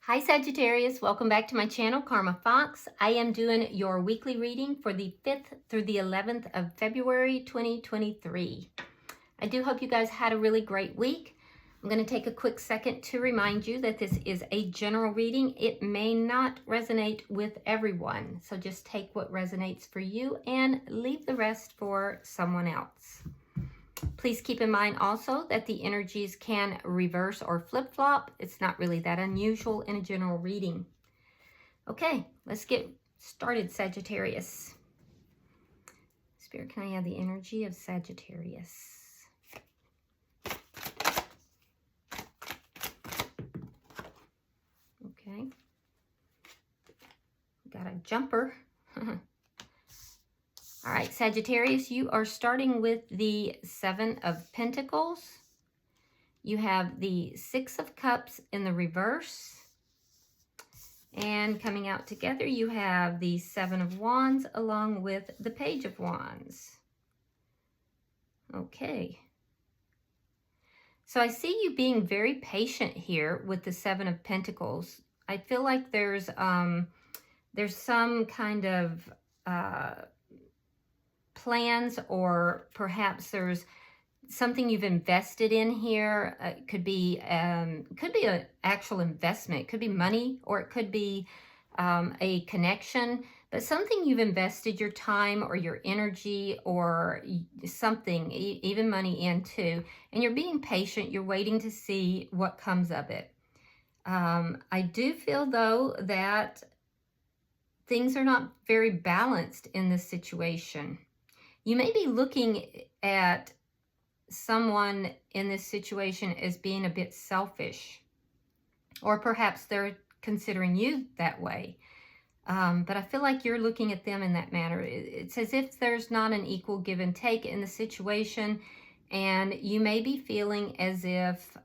Hi Sagittarius, welcome back to my channel, Karma Fox. I am doing your weekly reading for the 5th through the 11th of February 2023. I do hope you guys had a really great week. I'm going to take a quick second to remind you that this is a general reading. It may not resonate with everyone, so just take what resonates for you and leave the rest for someone else. Please keep in mind also that the energies can reverse or flip-flop. It's not really that unusual in a general reading. Okay, let's get started, Sagittarius. Spirit, can I have the energy of Sagittarius? Okay. Got a jumper. All right, Sagittarius, you are starting with the 7 of Pentacles. You have the 6 of Cups in the reverse. And coming out together, you have the 7 of Wands along with the Page of Wands. Okay. So I see you being very patient here with the 7 of Pentacles. I feel like there's some kind of plans, or perhaps there's something you've invested in here. It could be an actual investment. It could be money, or it could be a connection, but something you've invested your time or your energy or something, even money into, and you're being patient. You're waiting to see what comes of it. I do feel, though, that things are not very balanced in this situation. You may be looking at someone in this situation as being a bit selfish, or perhaps they're considering you that way. But I feel like you're looking at them in that manner. It's as if there's not an equal give and take in the situation, and you may be feeling as if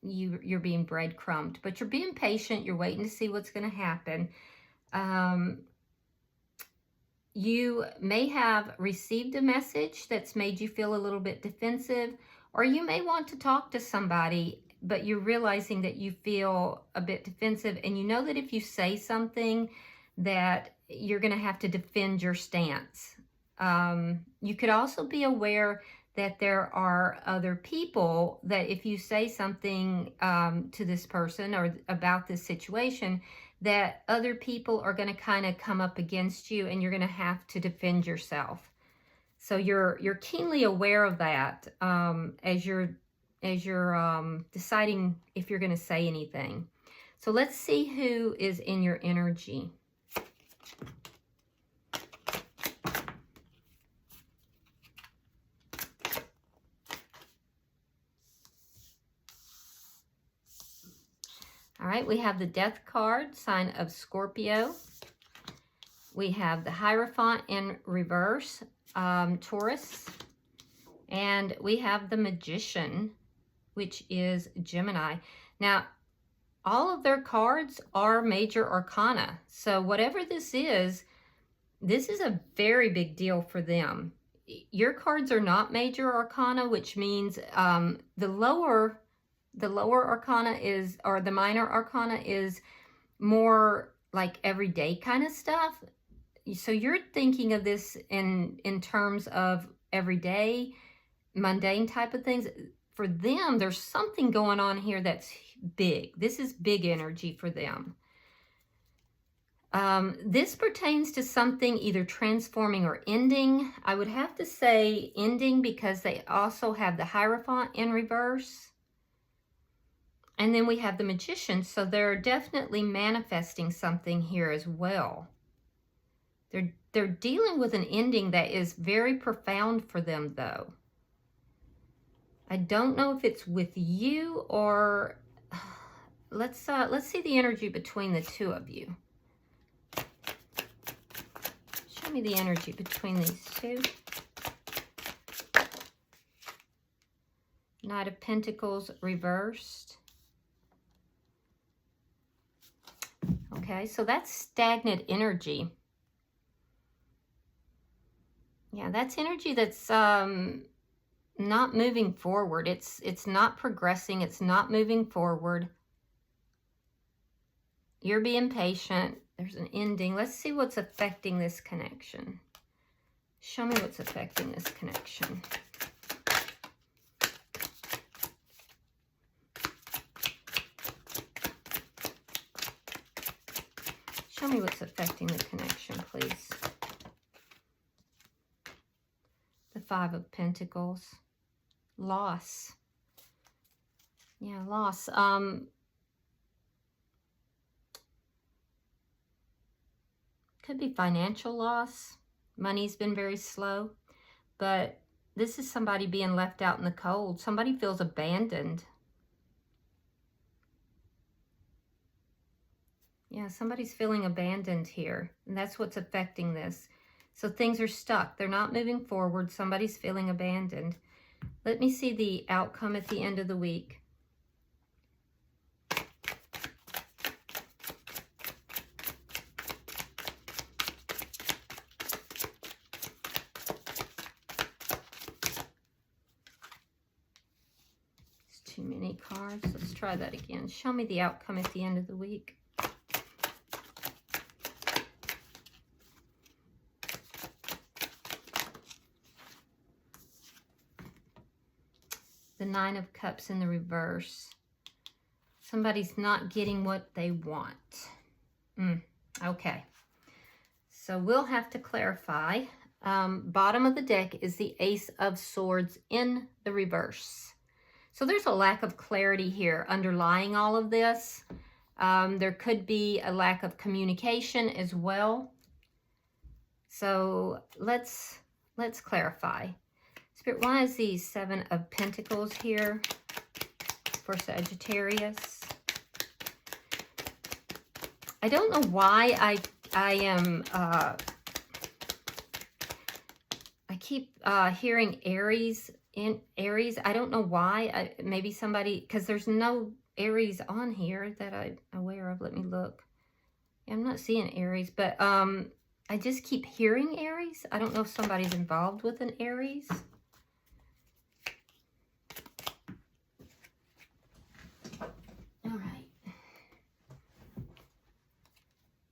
you're being breadcrumbed, but you're being patient. You're waiting to see what's going to happen. You may have received a message that's made you feel a little bit defensive, or you may want to talk to somebody, but you're realizing that you feel a bit defensive, and you know that if you say something that you're going to have to defend your stance. You could also be aware that there are other people that if you say something to this person or about this situation, that other people are going to kind of come up against you, and you're going to have to defend yourself. So you're keenly aware of that as you're deciding if you're going to say anything. So let's see who is in your energy. All right, we have the Death card, sign of Scorpio. We have the Hierophant in reverse, Taurus. And we have the Magician, which is Gemini. Now, all of their cards are major arcana. So whatever this is a very big deal for them. Your cards are not major arcana, which means the lower arcana is, or the minor arcana is more like everyday kind of stuff. So you're thinking of this in terms of everyday, mundane type of things. For them, there's something going on here that's big. This is big energy for them. This pertains to something either transforming or ending. I would have to say ending, because they also have the Hierophant in reverse. And then we have the Magician, so they're definitely manifesting something here as well. They're dealing with an ending that is very profound for them, though. I don't know if it's with you or let's see the energy between the two of you. Show me the energy between these two. Knight of Pentacles reversed. Okay, so that's stagnant energy. Yeah, that's energy that's not moving forward. It's not progressing. It's not moving forward. You're being patient. There's an ending. Let's see what's affecting this connection. Show me what's affecting this connection. Show me what's affecting the connection, please. The Five of Pentacles. Loss. Yeah, loss. Could be financial loss. Money's been very slow. But this is somebody being left out in the cold. Somebody feels abandoned. Yeah, somebody's feeling abandoned here. And that's what's affecting this. So things are stuck. They're not moving forward. Somebody's feeling abandoned. Let me see the outcome at the end of the week. It's too many cards. Let's try that again. Show me the outcome at the end of the week. The Nine of Cups in the reverse. Somebody's not getting what they want. Okay. So we'll have to clarify. Bottom of the deck is the Ace of Swords in the reverse. So there's a lack of clarity here underlying all of this. There could be a lack of communication as well. So let's clarify. Spirit, why is the Seven of Pentacles here for Sagittarius? I don't know why I keep hearing Aries in Aries. I don't know why. Maybe somebody, because there's no Aries on here that I'm aware of. Let me look. I'm not seeing Aries, but I just keep hearing Aries. I don't know if somebody's involved with an Aries.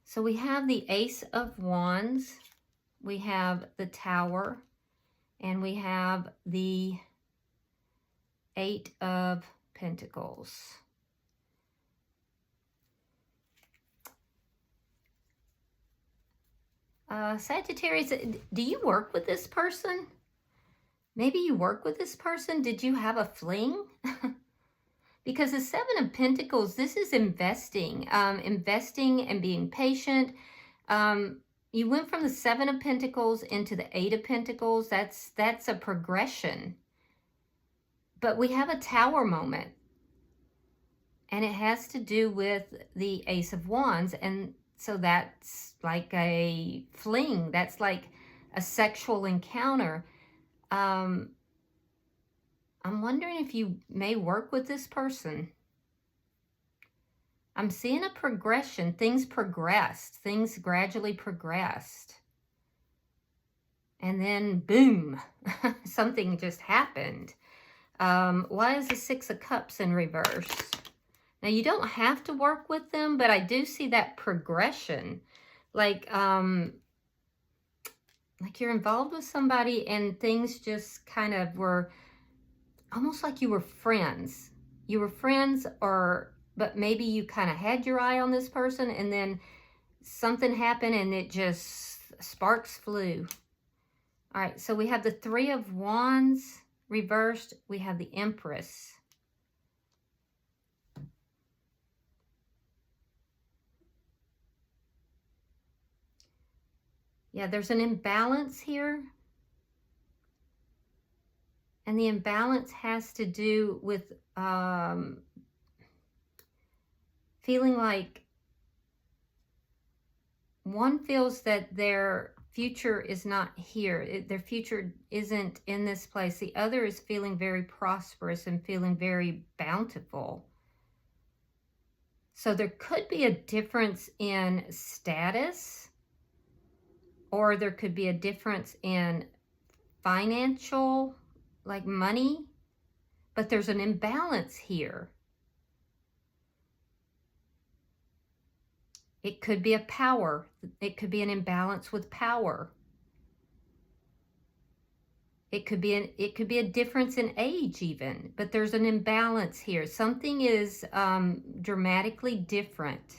So we have the Ace of Wands, we have the Tower, and we have the Eight of Pentacles. Sagittarius, do you work with this person? Maybe you work with this person. Did you have a fling? Because the Seven of Pentacles, this is investing. Investing and being patient. You went from the Seven of Pentacles into the Eight of Pentacles. That's a progression. But we have a Tower moment. And it has to do with the Ace of Wands. And so that's like a fling. That's like a sexual encounter. I'm wondering if you may work with this person. I'm seeing a progression. Things progressed. Things gradually progressed. And then, boom, something just happened. Why is the Six of Cups in reverse? Now, you don't have to work with them, but I do see that progression. Like you're involved with somebody and things just kind of were almost like you were friends. You were friends, but maybe you kind of had your eye on this person and then something happened and it just, sparks flew. All right, so we have the Three of Wands reversed. We have the Empress. Yeah, there's an imbalance here. And the imbalance has to do with feeling like one feels that their future is not here. Their future isn't in this place. The other is feeling very prosperous and feeling very bountiful. So there could be a difference in status, or there could be a difference in financial, like money, but there's an imbalance here. It could be a power. It could be an imbalance with power. It could be a difference in age even, but there's an imbalance here. Something is dramatically different.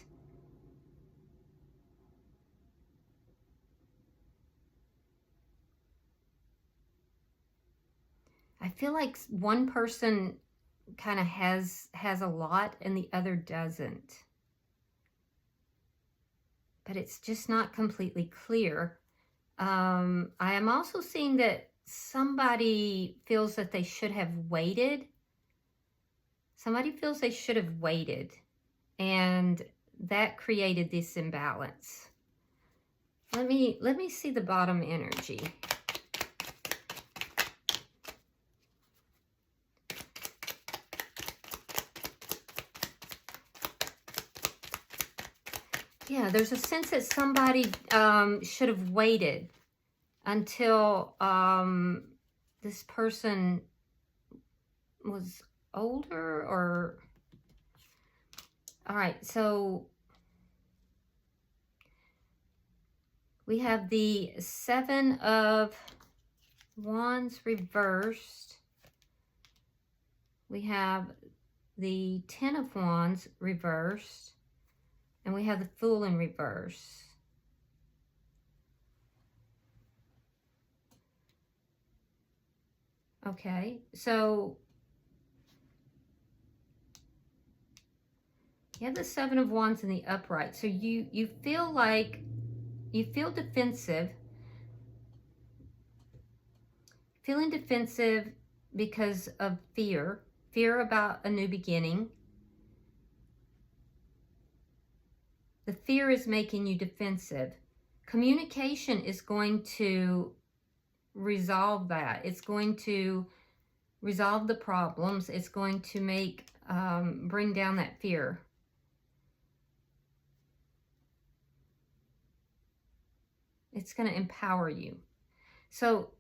I feel like one person kind of has a lot and the other doesn't. But it's just not completely clear. I am also seeing that somebody feels that they should have waited. Somebody feels they should have waited, and that created this imbalance. Let me see the bottom energy. Yeah, there's a sense that somebody should have waited until this person was older, or... All right, so we have the Seven of Wands reversed. We have the Ten of Wands reversed. And we have the Fool in reverse. Okay, so you have the Seven of Wands in the upright. So you feel like, you feel defensive. Feeling defensive because of fear. Fear about a new beginning. The fear is making you defensive. Communication is going to resolve that. It's going to resolve the problems. It's going to make, bring down that fear. It's going to empower you. So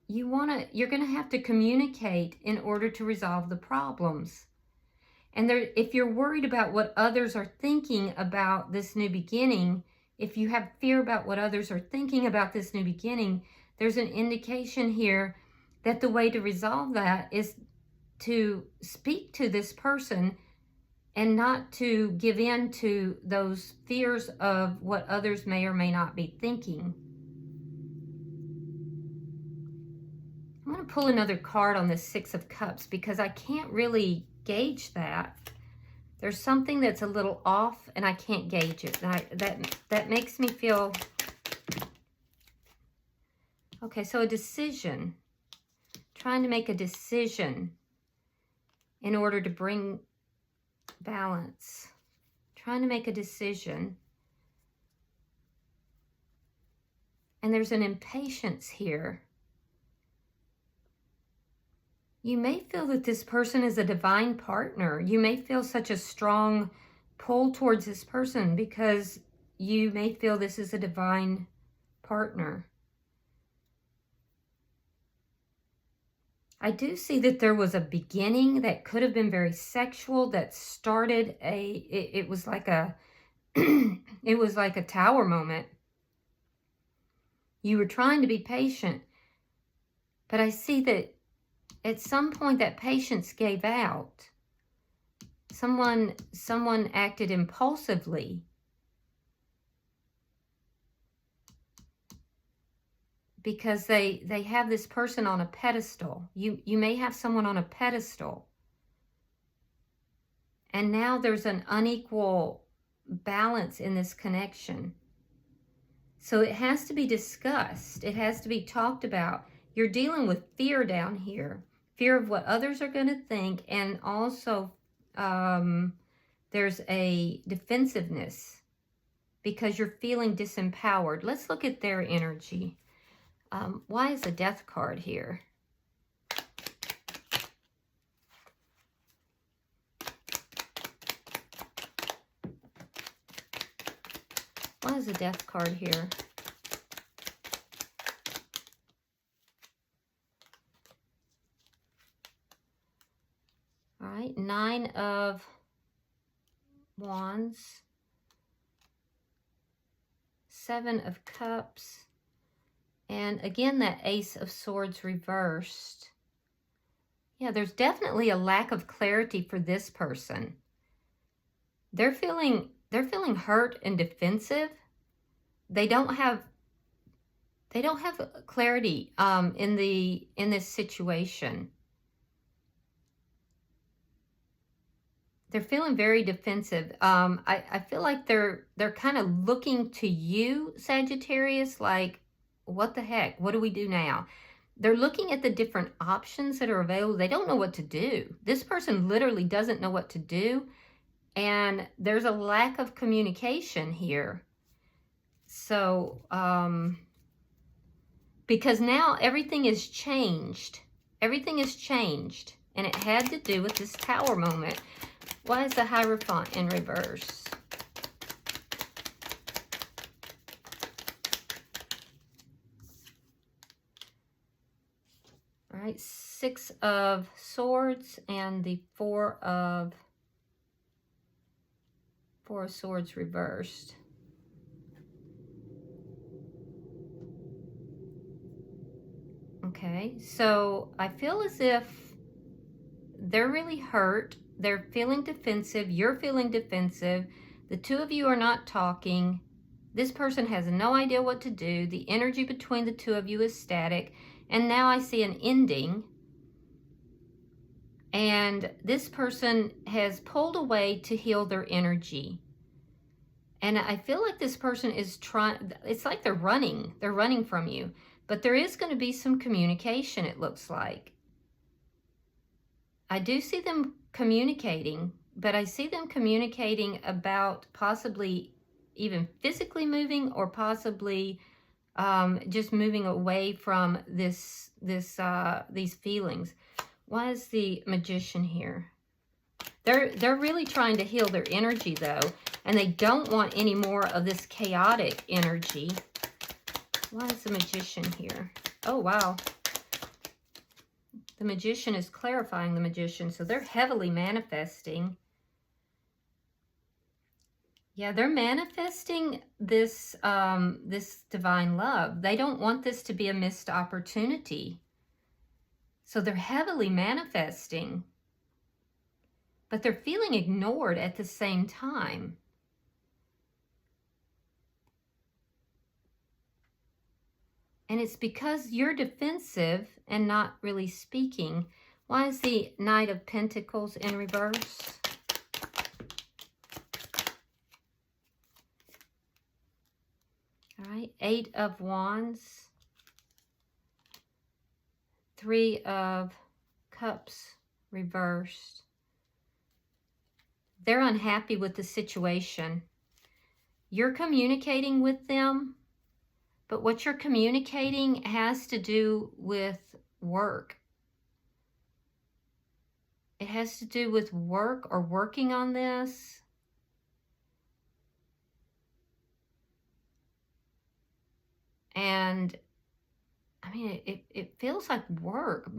you're going to have to communicate in order to resolve the problems. And if you're worried about what others are thinking about this new beginning, if you have fear about what others are thinking about this new beginning, there's an indication here that the way to resolve that is to speak to this person and not to give in to those fears of what others may or may not be thinking. I'm going to pull another card on this Six of Cups because I can't really gauge that. There's something that's a little off and I can't gauge it. That makes me feel... Okay, so a decision. Trying to make a decision in order to bring balance. Trying to make a decision. And there's an impatience here. You may feel that this person is a divine partner. You may feel such a strong pull towards this person because you may feel this is a divine partner. I do see that there was a beginning that could have been very sexual that started it was like a it was like a tower moment. You were trying to be patient, but I see that at some point that patience gave out. Someone acted impulsively because they have this person on a pedestal. You may have someone on a pedestal. And now there's an unequal balance in this connection. So it has to be discussed. It has to be talked about. You're dealing with fear down here. Fear of what others are going to think. And also there's a defensiveness because you're feeling disempowered. Let's look at their energy. Why is the Death card here? Why is the Death card here? All right, Nine of Wands. Seven of Cups. And again, that Ace of Swords reversed. Yeah, there's definitely a lack of clarity for this person. They're feeling hurt and defensive. They don't have clarity in this situation. They're feeling very defensive. I feel like they're kind of looking to you, Sagittarius, like, what the heck? What do we do now? They're looking at the different options that are available. They don't know what to do. This person literally doesn't know what to do. And there's a lack of communication here. So, because now everything is changed. Everything is changed. And it had to do with this Tower moment. Why is the Hierophant in reverse? All right, Six of Swords and the Four of Swords reversed. Okay, so I feel as if they're really hurt. They're feeling defensive. You're feeling defensive. The two of you are not talking. This person has no idea what to do. The energy between the two of you is static. And now I see an ending. And this person has pulled away to heal their energy. And I feel like this person is trying, it's like they're running. They're running from you. But there is going to be some communication, it looks like. I do see them communicating, but I see them communicating about possibly even physically moving or possibly just moving away from these feelings. Why is the Magician here? They're really trying to heal their energy though, and they don't want any more of this chaotic energy. Why is the Magician here? Oh, wow. The Magician is clarifying the Magician, so they're heavily manifesting. Yeah, they're manifesting this, this divine love. They don't want this to be a missed opportunity. So they're heavily manifesting. But they're feeling ignored at the same time. And it's because you're defensive and not really speaking. Why is the Knight of Pentacles in reverse? All right, Eight of Wands. Three of Cups reversed. They're unhappy with the situation. You're communicating with them. But what you're communicating has to do with work. It has to do with work or working on this. And, I mean, it feels like work.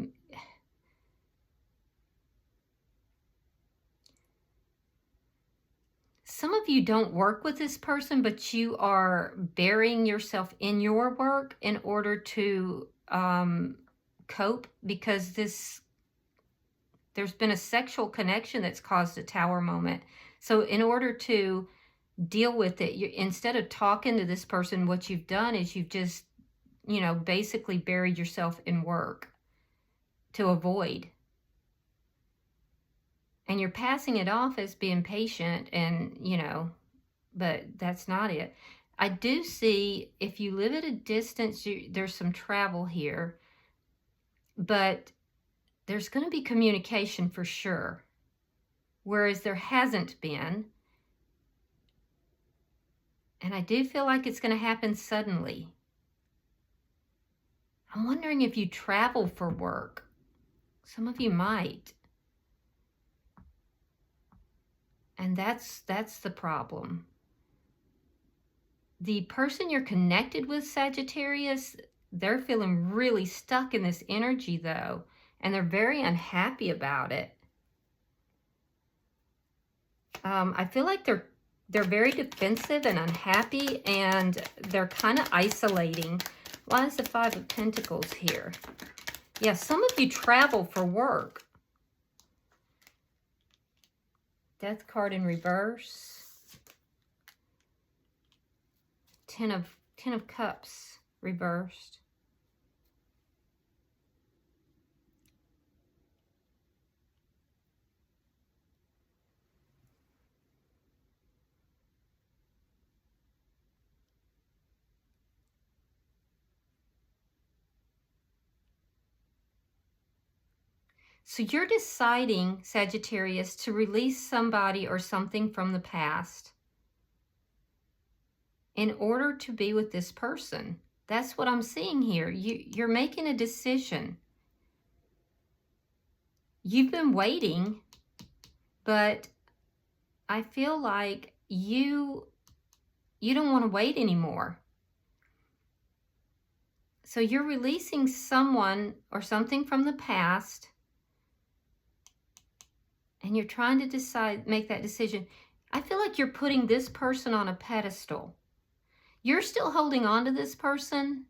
Some of you don't work with this person, but you are burying yourself in your work in order to cope, because there's been a sexual connection that's caused a Tower moment. So in order to deal with it, instead of talking to this person, what you've done is you've just, basically buried yourself in work to avoid. And you're passing it off as being patient and, but that's not it. I do see if you live at a distance, there's some travel here, but there's going to be communication for sure, whereas there hasn't been. And I do feel like it's going to happen suddenly. I'm wondering if you travel for work. Some of you might. And that's the problem. The person you're connected with, Sagittarius, they're feeling really stuck in this energy though, and they're very unhappy about it. I feel like they're very defensive and unhappy, and they're kind of isolating. Why is the Five of Pentacles here? Yeah, some of you travel for work. Death card in reverse. Ten of Cups reversed. So you're deciding, Sagittarius, to release somebody or something from the past in order to be with this person. That's what I'm seeing here. You're making a decision. You've been waiting, but I feel like you don't want to wait anymore. So you're releasing someone or something from the past, and you're trying to decide, make that decision. I feel like you're putting this person on a pedestal. You're still holding on to this person,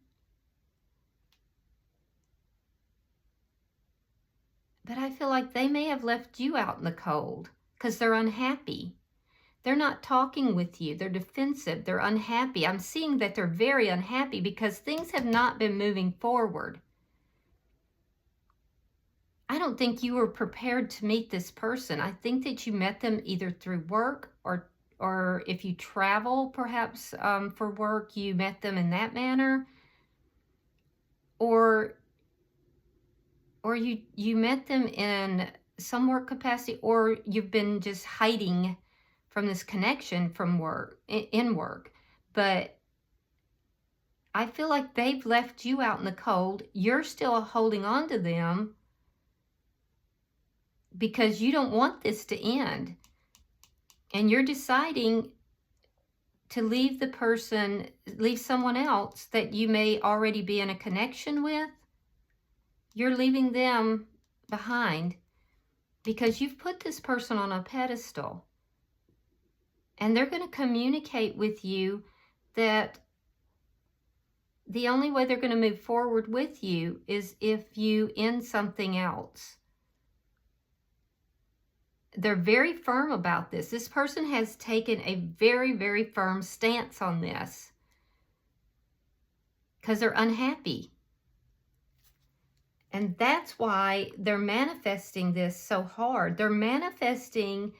but I feel like they may have left you out in the cold because they're unhappy. They're not talking with you. They're defensive. They're unhappy. I'm seeing that they're very unhappy because things have not been moving forward. I don't think you were prepared to meet this person. I think that you met them either through work or if you travel, perhaps for work, you met them in that manner. Or you met them in some work capacity, or you've been just hiding from this connection from work, in work. But I feel like they've left you out in the cold. You're still holding on to them because you don't want this to end. And you're deciding to leave the person, leave someone else that you may already be in a connection with. You're leaving them behind because you've put this person on a pedestal. And they're going to communicate with you that the only way they're going to move forward with you is if you end something else. They're very firm about this. This person has taken a very, very firm stance on this because they're unhappy. And that's why they're manifesting this so hard. They're manifesting,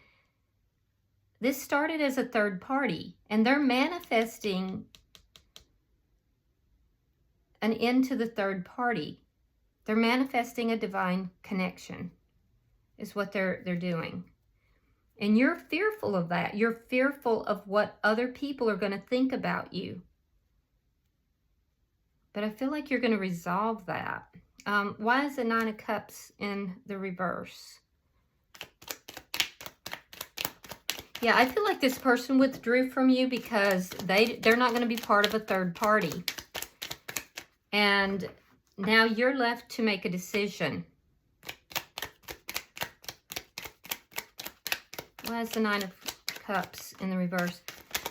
this started as a third party, and they're manifesting an end to the third party. They're manifesting a divine connection, is what they're doing. And you're fearful of that. You're fearful of what other people are going to think about you. But I feel like you're going to resolve that. Why is the Nine of Cups in the reverse? Yeah, I feel like this person withdrew from you because they're not going to be part of a third party. And now you're left to make a decision. Why is the Nine of Cups in the reverse?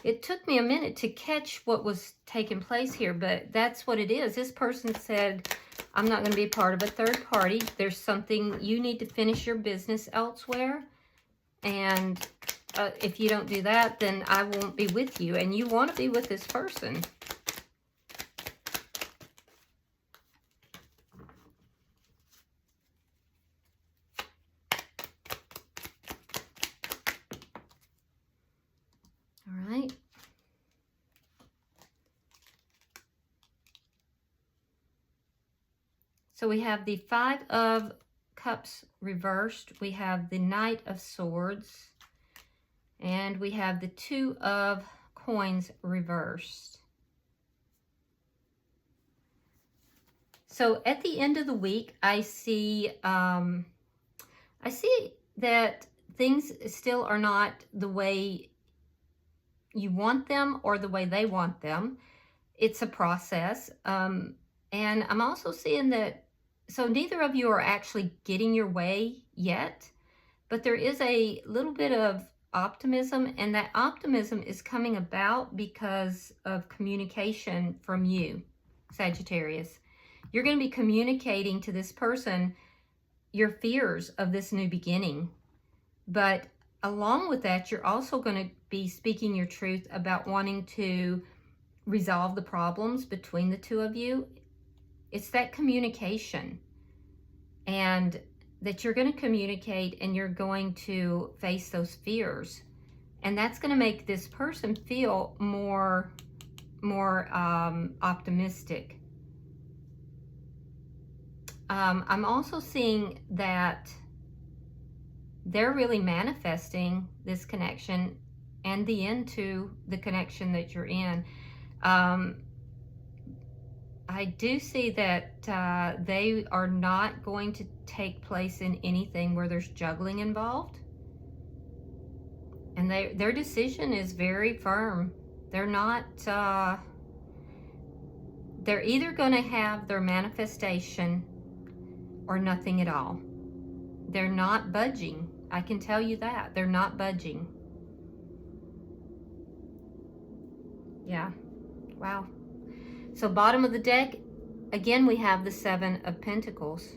It took me a minute to catch what was taking place here, but that's what it is. This person said, I'm not going to be part of a third party. There's something, you need to finish your business elsewhere. And if you don't do that, then I won't be with you. And you want to be with this person. All right. So we have the Five of Cups reversed. We have the Knight of Swords. And we have the Two of Coins reversed. So at the end of the week, I see that things still are not the way you want them or the way they want them. It's a process. And I'm also seeing that, so neither of you are actually getting your way yet, but there is a little bit of optimism, and that optimism is coming about because of communication from you, Sagittarius. You're going to be communicating to this person your fears of this new beginning. But along with that, you're also going to be speaking your truth about wanting to resolve the problems between the two of you. It's that communication, and that you're going to communicate and you're going to face those fears. And that's going to make this person feel more optimistic. I'm also seeing that they're really manifesting this connection and the end to the connection that you're in. I do see that they are not going to take place in anything where there's juggling involved. And their decision is very firm. They're not, they're either going to have their manifestation or nothing at all. They're not budging. I can tell you that. They're not budging. Yeah. Wow. So bottom of the deck, again, we have the Seven of Pentacles.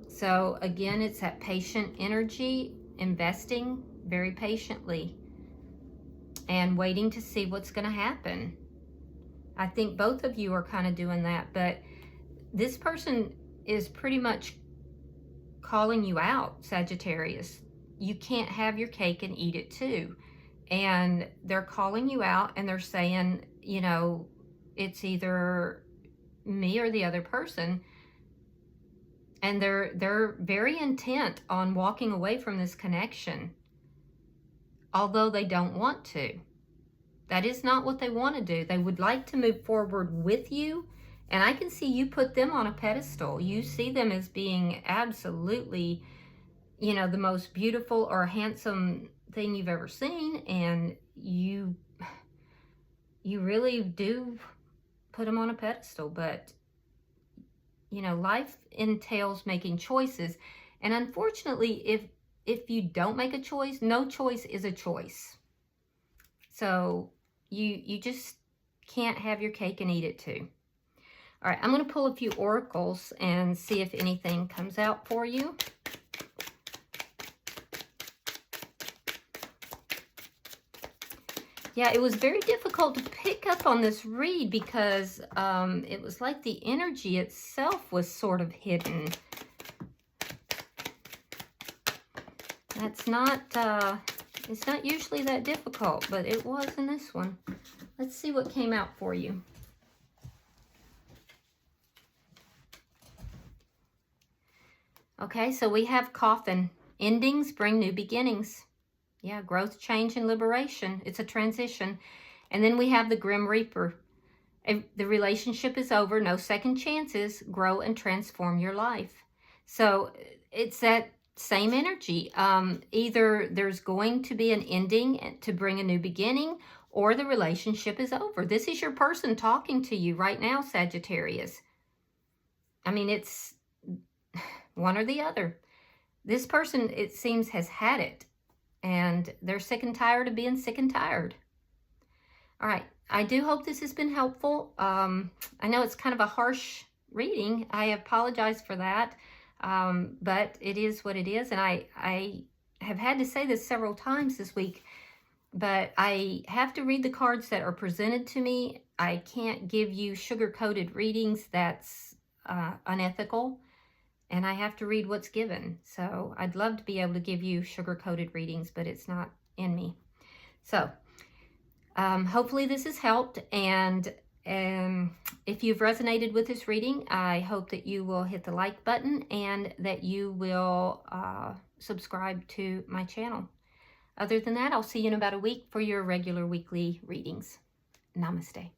So again, it's that patient energy, investing very patiently and waiting to see what's going to happen. I think both of you are kind of doing that, but this person is pretty much calling you out, Sagittarius. You can't have your cake and eat it too. And they're calling you out and they're saying, you know, it's either me or the other person. And they're very intent on walking away from this connection, although they don't want to. That is not what they want to do. They would like to move forward with you. And I can see you put them on a pedestal. You see them as being absolutely, you know, the most beautiful or handsome thing you've ever seen. And you really do put them on a pedestal. But, you know, life entails making choices. And unfortunately, if you don't make a choice, no choice is a choice. So you just can't have your cake and eat it too. All right, I'm going to pull a few oracles and see if anything comes out for you. Yeah, it was very difficult to pick up on this read because it was like the energy itself was sort of hidden. That's not, it's not usually that difficult, but it was in this one. Let's see what came out for you. Okay, so we have Coffin. Endings bring new beginnings. Yeah, growth, change, and liberation. It's a transition. And then we have the Grim Reaper. The relationship is over. No second chances. Grow and transform your life. So it's that same energy. Either there's going to be an ending to bring a new beginning, or the relationship is over. This is your person talking to you right now, Sagittarius. I mean, it's one or the other. This person, it seems, has had it. And they're sick and tired of being sick and tired. All right. I do hope this has been helpful. I know it's kind of a harsh reading. I apologize for that. But it is what it is. And I have had to say this several times this week. But I have to read the cards that are presented to me. I can't give you sugar-coated readings. That's unethical. And I have to read what's given. So I'd love to be able to give you sugar-coated readings, but it's not in me. So hopefully this has helped. And if you've resonated with this reading, I hope that you will hit the like button and that you will subscribe to my channel. Other than that, I'll see you in about a week for your regular weekly readings. Namaste.